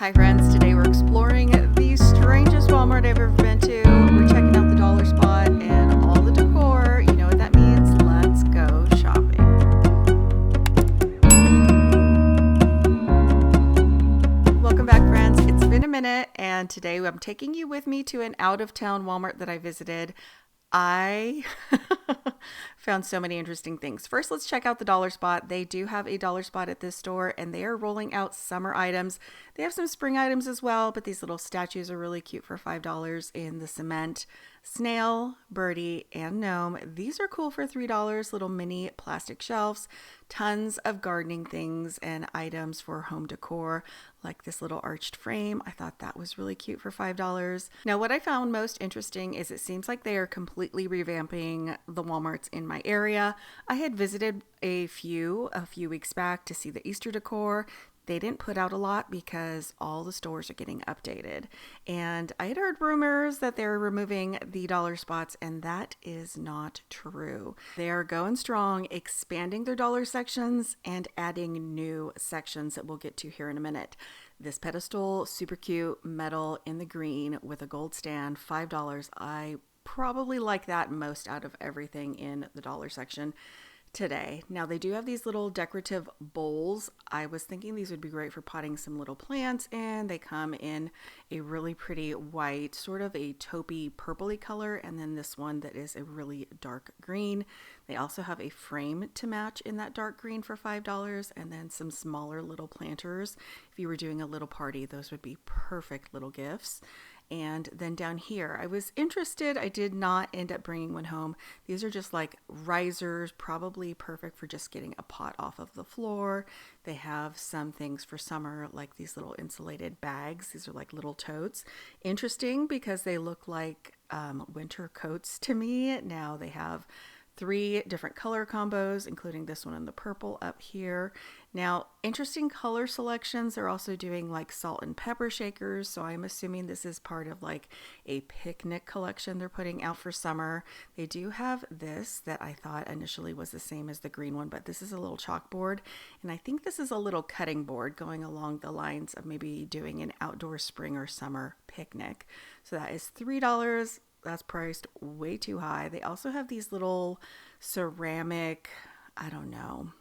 Hi friends, today we're exploring the strangest Walmart I've ever been to. We're checking out the dollar spot and all the decor. You know what that means? Let's go shopping. Welcome back friends, it's been a minute and today I'm taking you with me to an out-of-town Walmart that I visited. I found so many interesting things. First, let's check out the dollar spot. They do have a dollar spot at this store and they are rolling out summer items. They have some spring items as well, but these little statues are really cute for $5 in the cement. Snail, birdie, and gnome. These are cool for $3. Little mini plastic shelves. Tons of gardening things and items for home decor, like this little arched frame. I thought that was really cute for $5. Now, what I found most interesting is it seems like they are completely revamping the Walmarts in my area. I had visited a few weeks back to see the Easter decor. They didn't put out a lot because all the stores are getting updated. And I had heard rumors that they're removing the dollar spots, and that is not true. They are going strong, expanding their dollar sections and adding new sections that we'll get to here in a minute. This pedestal, super cute, metal in the green with a gold stand, $5. I probably like that most out of everything in the dollar section today. Now they do have these little decorative bowls. I was thinking these would be great for potting some little plants in. They come in a really pretty white, sort of a taupey purpley color, and then this one that is a really dark green. They also have a frame to match in that dark green for $5, and then some smaller little planters. If you were doing a little party, those would be perfect little gifts. And then down here, I was interested. I did not end up bringing one home. These are just like risers, probably perfect for just getting a pot off of the floor. They have some things for summer, like these little insulated bags. These are like little totes. Interesting because they look like winter coats to me. Now they have 3 different color combos, including this one in the purple up here. Now, interesting color selections. They're also doing like salt and pepper shakers. So I'm assuming this is part of like a picnic collection they're putting out for summer. They do have this that I thought initially was the same as the green one, but this is a little chalkboard. And I think this is a little cutting board going along the lines of maybe doing an outdoor spring or summer picnic. So that is $3. That's priced way too high. They also have these little ceramic, I don't know.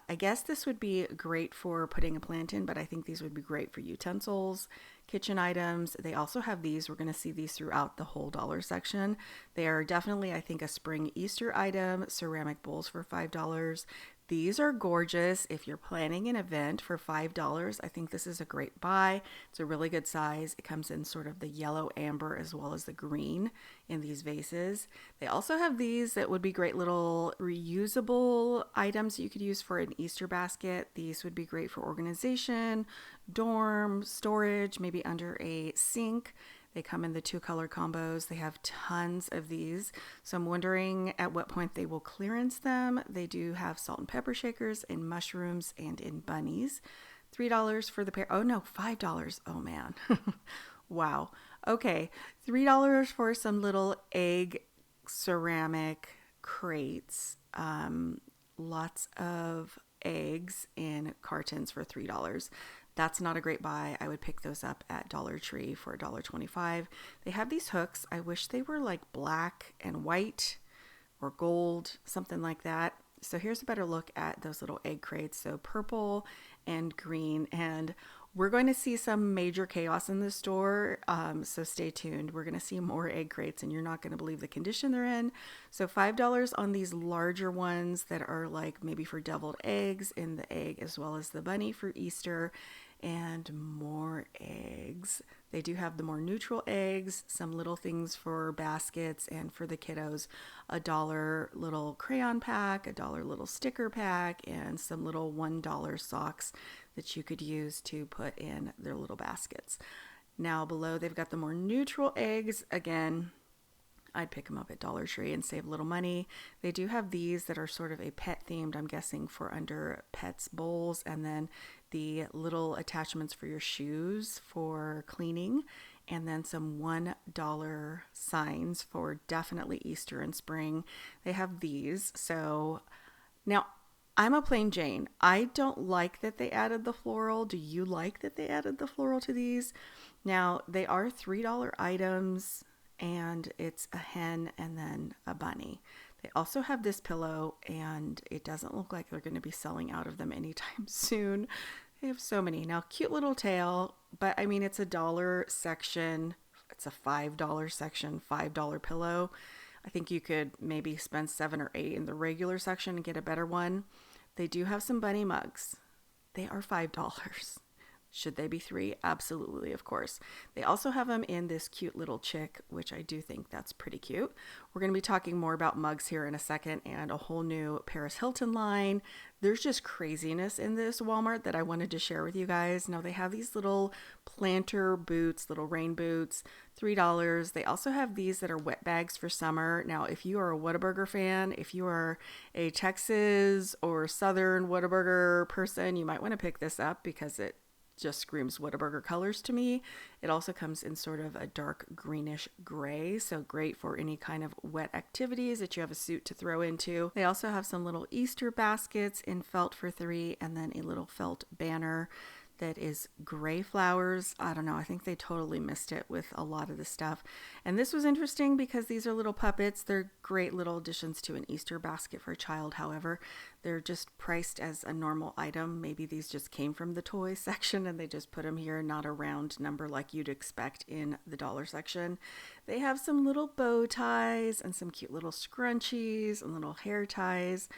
I guess this would be great for putting a plant in, but I think these would be great for utensils, kitchen items. They also have these. We're going to see these throughout the whole dollar section. They are definitely, I think, a spring Easter item. Ceramic bowls for $5. These are gorgeous. If you're planning an event for $5, I think this is a great buy. It's a really good size. It comes in sort of the yellow amber as well as the green in these vases. They also have these that would be great little reusable items you could use for an Easter basket. These would be great for organization, dorm, storage, maybe under a sink. They come in the 2 color combos. They have tons of these. So I'm wondering at what point they will clearance them. They do have salt and pepper shakers in mushrooms and in bunnies. $3 for the pair. Oh no, $5. Oh man. Wow. Okay. $3 for some little egg ceramic crates. Lots of eggs in cartons for $3. That's not a great buy. I would pick those up at Dollar Tree for $1.25. They have these hooks. I wish they were like black and white or gold, something like that. So here's a better look at those little egg crates. So purple and green, and we're going to see some major chaos in the store, so stay tuned. We're going to see more egg crates and you're not going to believe the condition they're in. So $5 on these larger ones that are like maybe for deviled eggs in the egg as well as the bunny for Easter, and more eggs. They do have the more neutral eggs, some little things for baskets and for the kiddos, $1 little crayon pack, $1 little sticker pack, and some little $1 socks that you could use to put in their little baskets. Now below they've got the more neutral eggs. Again, I'd pick them up at Dollar Tree and save a little money. They do have these that are sort of a pet themed, I'm guessing for under pets bowls, and then the little attachments for your shoes for cleaning, and then some $1 signs for definitely Easter and spring. They have these. So now I'm a plain Jane. I don't like that they added the floral. Do you like that they added the floral to these? Now, they are $3 items, and it's a hen and then a bunny. They also have this pillow, and it doesn't look like they're going to be selling out of them anytime soon. They have so many. Now, cute little tail, but I mean, it's a dollar section. It's a $5 section, $5 pillow. I think you could maybe spend 7 or 8 in the regular section and get a better one. They do have some bunny mugs. They are $5. Should they be 3? Absolutely, of course. They also have them in this cute little chick, which I do think that's pretty cute. We're going to be talking more about mugs here in a second and a whole new Paris Hilton line. There's just craziness in this Walmart that I wanted to share with you guys. Now, they have these little planter boots, little rain boots, $3. They also have these that are wet bags for summer. Now, if you are a Whataburger fan, if you are a Texas or Southern Whataburger person, you might want to pick this up because it just screams Whataburger colors to me. It also comes in sort of a dark greenish gray, so great for any kind of wet activities that you have a suit to throw into. They also have some little Easter baskets in felt for $3, and then a little felt banner that is gray flowers. I don't know. I think they totally missed it with a lot of the stuff. And this was interesting because these are little puppets. They're great little additions to an Easter basket for a child. However, they're just priced as a normal item. Maybe these just came from the toy section and they just put them here, not a round number like you'd expect in the dollar section. They have some little bow ties and some cute little scrunchies and little hair ties.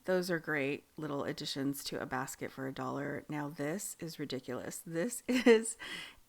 Those are great little additions to a basket for $1. Now this is ridiculous. This is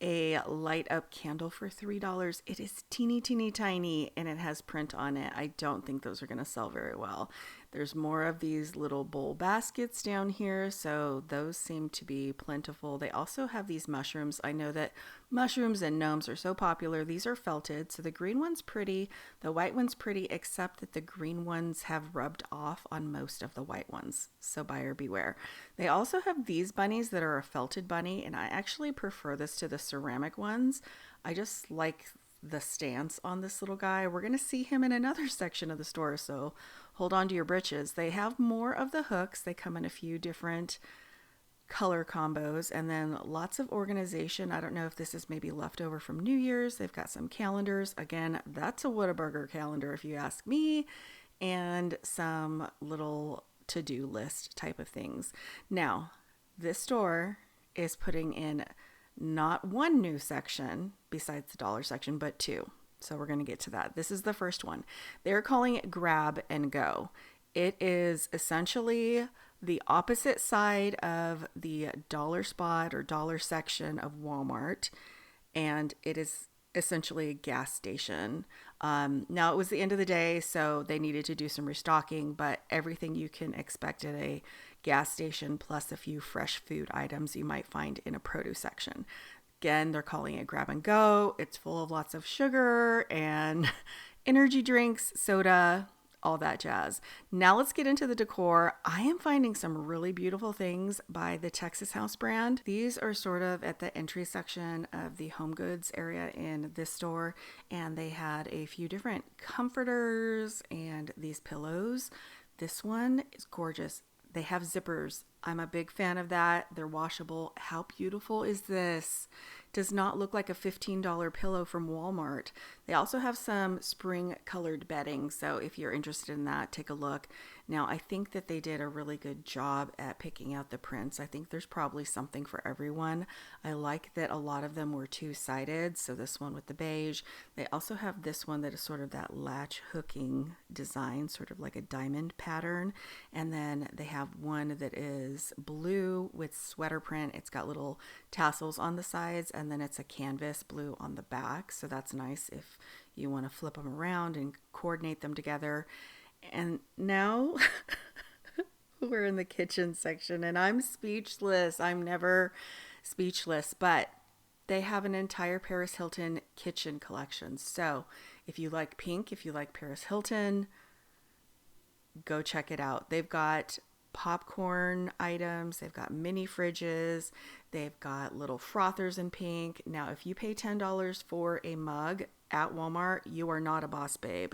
a light up candle for $3. It is teeny tiny and it has print on it. I don't think those are going to sell very well. There's more of these little bowl baskets down here, so those seem to be plentiful. They also have these mushrooms. I know that mushrooms and gnomes are so popular. These are felted, so the green one's pretty, the white one's pretty, except that the green ones have rubbed off on most of the white ones, so buyer beware. They also have these bunnies that are a felted bunny, and I actually prefer this to the ceramic ones. I just like the stance on this little guy. We're going to see him in another section of the store, so hold on to your britches. They have more of the hooks. They come in a few different color combos, and then lots of organization. I don't know if this is maybe leftover from New Year's. They've got some calendars. Again, that's a Whataburger calendar if you ask me, and some little to-do list type of things. Now, this store is putting in not one new section besides the dollar section, but 2. So we're going to get to that. This is the first one. They're calling it Grab and Go. It is essentially the opposite side of the dollar spot or dollar section of Walmart, and it is essentially a gas station. Now, it was the end of the day, so they needed to do some restocking, but everything you can expect at a gas station, plus a few fresh food items you might find in a produce section. Again, they're calling it Grab and Go. It's full of lots of sugar and energy drinks, soda, all that jazz. Now let's get into the decor. I am finding some really beautiful things by the Texas House brand. These are sort of at the entry section of the home goods area in this store, and they had a few different comforters and these pillows. This one is gorgeous. They have zippers. I'm a big fan of that. They're washable. How beautiful is this? Does not look like a $15 pillow from Walmart. They also have some spring colored bedding, so if you're interested in that, take a look. Now, I think that they did a really good job at picking out the prints. I think there's probably something for everyone. I like that a lot of them were two-sided, so this one with the beige. They also have this one that is sort of that latch hooking design, sort of like a diamond pattern, and then they have one that is blue with sweater print. It's got little tassels on the sides, and then it's a canvas blue on the back, so that's nice if you want to flip them around and coordinate them together. And now we're in the kitchen section, and I'm speechless. I'm never speechless, but they have an entire Paris Hilton kitchen collection. So if you like pink, if you like Paris Hilton, go check it out. They've got popcorn items, they've got mini fridges, they've got little frothers in pink. Now, if you pay $10 for a mug at Walmart, you are not a boss babe.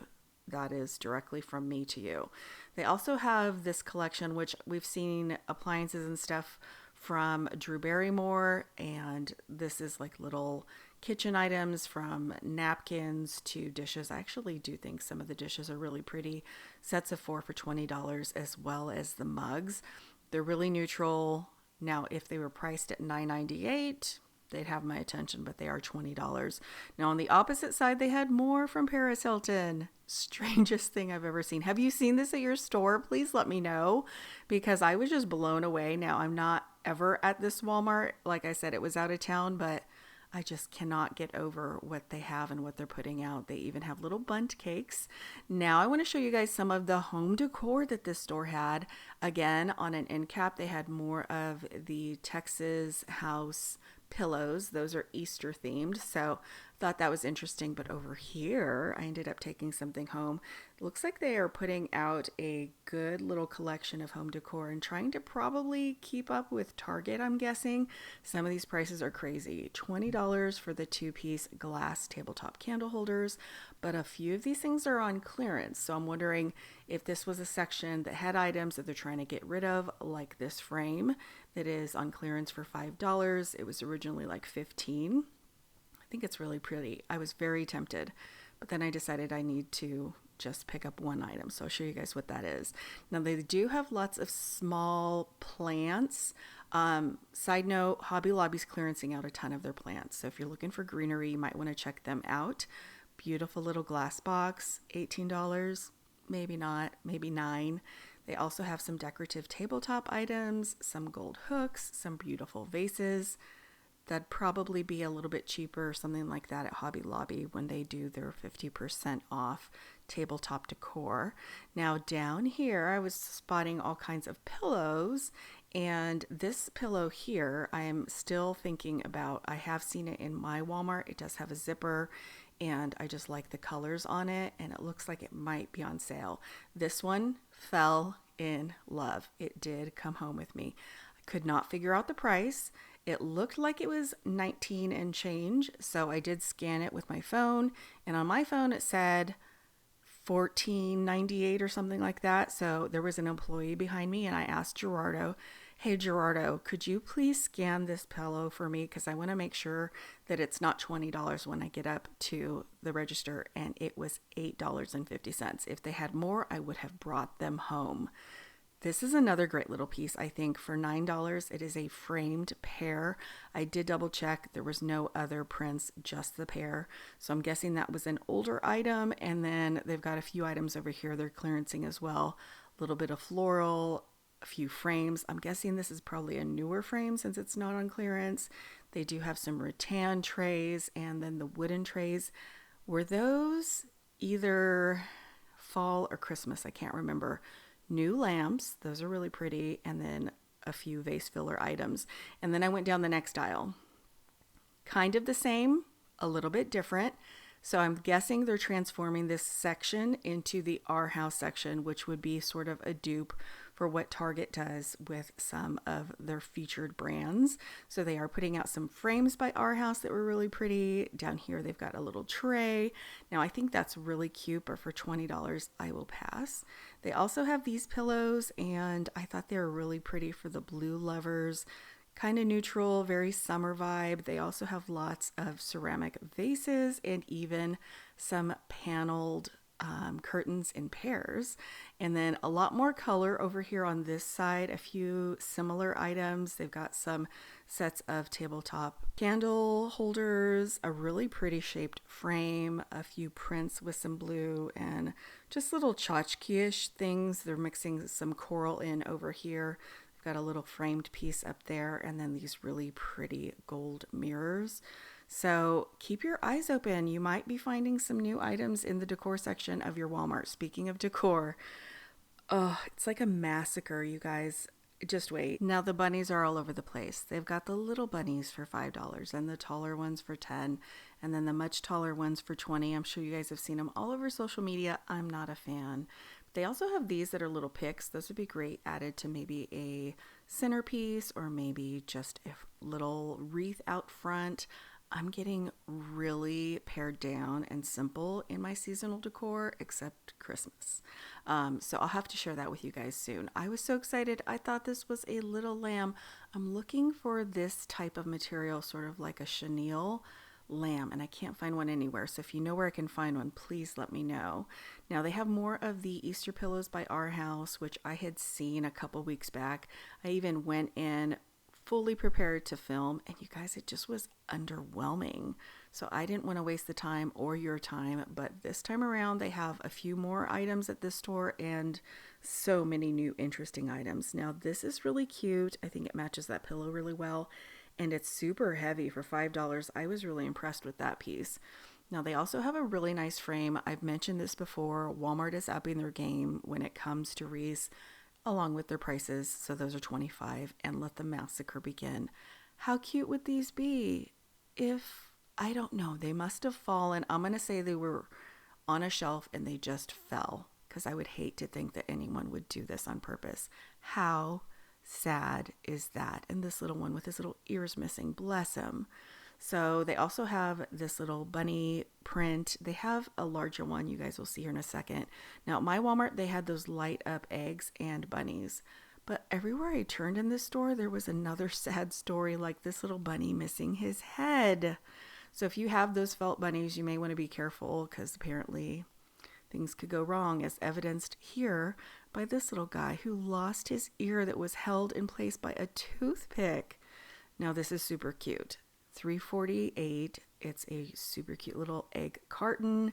that is directly from me to you. They also have this collection, which we've seen appliances and stuff from Drew Barrymore, and this is like little kitchen items from napkins to dishes. I actually do think some of the dishes are really pretty. Sets of four for $20, as well as the mugs. They're really neutral. Now, if they were priced at $9.98, they'd have my attention, but they are $20. Now, on the opposite side, they had more from Paris Hilton. Strangest thing I've ever seen. Have you seen this at your store? Please let me know, because I was just blown away. Now, I'm not ever at this Walmart. Like I said, it was out of town, but I just cannot get over what they have and what they're putting out. They even have little bundt cakes. Now I want to show you guys some of the home decor that this store had. Again, on an end cap, they had more of the Texas house pillows. Those are Easter themed, so thought that was interesting. But over here, I ended up taking something home. It looks like they are putting out a good little collection of home decor and trying to probably keep up with Target, I'm guessing. Some of these prices are crazy. $20 for the two-piece glass tabletop candle holders, but a few of these things are on clearance. So I'm wondering if this was a section that had items that they're trying to get rid of, like this frame that is on clearance for $5. It was originally like $15. I think it's really pretty. I was very tempted, but then I decided I need to just pick up one item. So I'll show you guys what that is. Now they do have lots of small plants. Side note, Hobby Lobby's clearancing out a ton of their plants. So if you're looking for greenery, you might want to check them out. Beautiful little glass box, $18, maybe not, maybe $9. They also have some decorative tabletop items, some gold hooks, some beautiful vases. That'd probably be a little bit cheaper or something like that at Hobby Lobby when they do their 50% off tabletop decor. Now down here, I was spotting all kinds of pillows, and this pillow here, I am still thinking about. I have seen it in my Walmart. It does have a zipper, and I just like the colors on it, and it looks like it might be on sale. This one fell in love. It did come home with me. I could not figure out the price. It looked like it was 19 and change, so I did scan it with my phone, and on my phone it said $14.98 or something like that. So there was an employee behind me, and I asked Gerardo, "Hey Gerardo, could you please scan this pillow for me, because I want to make sure that it's not $20 when I get up to the register." And it was $8.50. If they had more, I would have brought them home. This is another great little piece, I think, for $9. It is a framed pair. I did double check. There was no other prints, just the pair. So I'm guessing that was an older item. And then they've got a few items over here they're clearancing as well. A little bit of floral, a few frames. I'm guessing this is probably a newer frame since it's not on clearance. They do have some rattan trays, and then the wooden trays. Were those either fall or Christmas? I can't remember. New lamps, those are really pretty, and then a few vase filler items. And then I went down the next aisle. Kind of the same, a little bit different. So I'm guessing they're transforming this section into the Our House section, which would be sort of a dupe for what Target does with some of their featured brands. So they are putting out some frames by Our House that were really pretty. Down here they've got a little tray. Now I think that's really cute, but for $20 I will pass. They also have these pillows, and I thought they were really pretty for the blue lovers. Kind of neutral, very summer vibe. They also have lots of ceramic vases and even some paneled curtains in pairs. And then a lot more color over here on this side. A few similar items. They've got some sets of tabletop candle holders, a really pretty shaped frame, a few prints with some blue, and just little tchotchke-ish things. They're mixing some coral in over here. Got a little framed piece up there, and then these really pretty gold mirrors. So keep your eyes open. You might be finding some new items in the decor section of your Walmart. Speaking of decor, oh, it's like a massacre, you guys. Just wait. Now the bunnies are all over the place. They've got the little bunnies for $5 and the taller ones for $10, and then the much taller ones for $20. I'm sure you guys have seen them all over social media. I'm not a fan. They also have these that are little picks. Those would be great added to maybe a centerpiece, or maybe just a little wreath out front. I'm getting really pared down and simple in my seasonal decor, except Christmas. So I'll have to share that with you guys soon. I was so excited. I thought this was a little lamb. I'm looking for this type of material, sort of like a chenille lamb, and I can't find one anywhere. So if you know where I can find one, please let me know. Now they have more of the Easter pillows by Our House, which I had seen a couple weeks back. I even went in fully prepared to film, and you guys, it just was underwhelming. So I didn't want to waste the time or your time, but this time around they have a few more items at this store and so many new interesting items. Now this is really cute. I think it matches that pillow really well, and it's super heavy for $5. I was really impressed with that piece. Now they also have a really nice frame. I've mentioned this before. Walmart is upping their game when it comes to wreaths, along with their prices. So those are $25, and let the massacre begin. How cute would these be? If, I don't know, they must have fallen. I'm going to say they were on a shelf and they just fell, because I would hate to think that anyone would do this on purpose. How sad is that? And this little one with his little ears missing, bless him. So they also have this little bunny print. They have a larger one, you guys will see here in a second. Now at my Walmart, they had those light up eggs and bunnies. But everywhere I turned in this store, there was another sad story, like this little bunny missing his head. So if you have those felt bunnies, you may want to be careful, because apparently things could go wrong, as evidenced here by this little guy who lost his ear that was held in place by a toothpick. Now this is super cute. $3.48. It's a super cute little egg carton.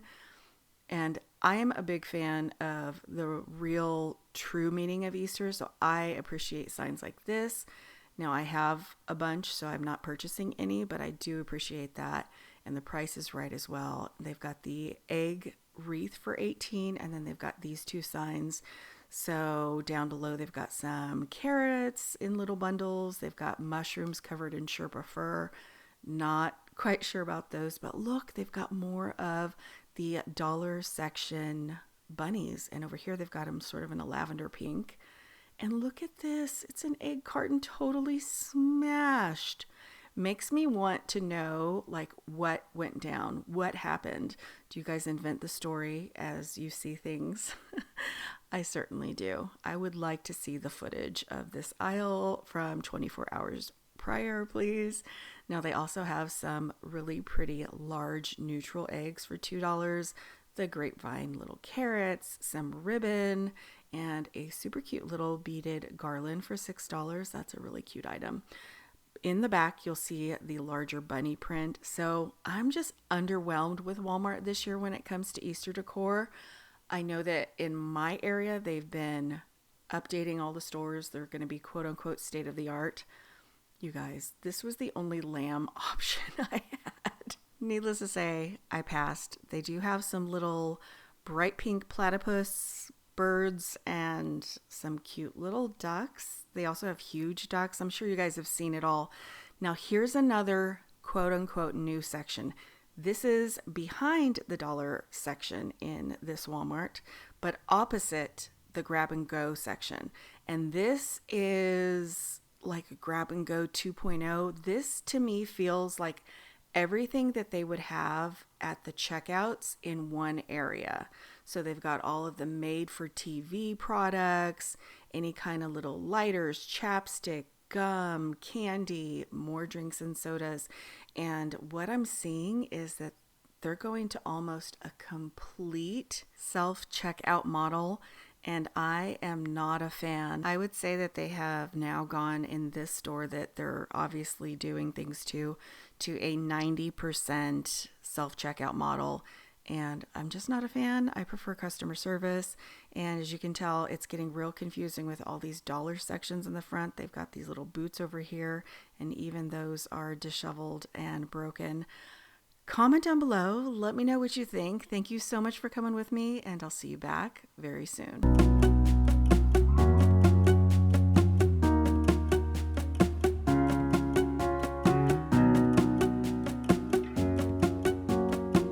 And I am a big fan of the real true meaning of Easter, so I appreciate signs like this. Now I have a bunch, so I'm not purchasing any, but I do appreciate that. And the price is right as well. They've got the egg wreath for $18, and then they've got these two signs. So down below, they've got some carrots in little bundles. They've got mushrooms covered in Sherpa fur. Not quite sure about those, but look, they've got more of the dollar section bunnies. And over here, they've got them sort of in a lavender pink. And look at this. It's an egg carton totally smashed. Makes me want to know, like, what went down, what happened. Do you guys invent the story as you see things? I certainly do. I would like to see the footage of this aisle from 24 hours prior, please. Now they also have some really pretty large neutral eggs for $2, the grapevine little carrots, some ribbon, and a super cute little beaded garland for $6. That's a really cute item. In the back, you'll see the larger bunny print. So I'm just underwhelmed with Walmart this year when it comes to Easter decor. I know that in my area, they've been updating all the stores. They're going to be quote unquote state of the art. You guys, this was the only lamb option I had. Needless to say, I passed. They do have some little bright pink platypus birds and some cute little ducks. They also have huge ducks. I'm sure you guys have seen it all. Now here's another quote unquote new section. This is behind the dollar section in this Walmart, but opposite the grab and go section. And this is like a grab and go 2.0. This to me feels like everything that they would have at the checkouts in one area. So they've got all of the made for TV products, any kind of little lighters, chapstick, gum, candy, more drinks and sodas. And what I'm seeing is that they're going to almost a complete self-checkout model, and I am not a fan. I would say that they have now gone in this store that they're obviously doing things to a 90% self-checkout model, and I'm just not a fan. I prefer customer service, and as you can tell, it's getting real confusing with all these dollar sections in the front. They've got these little boots over here, and even those are disheveled and broken. Comment down below. Let me know what you think. Thank you so much for coming with me, and I'll see you back very soon.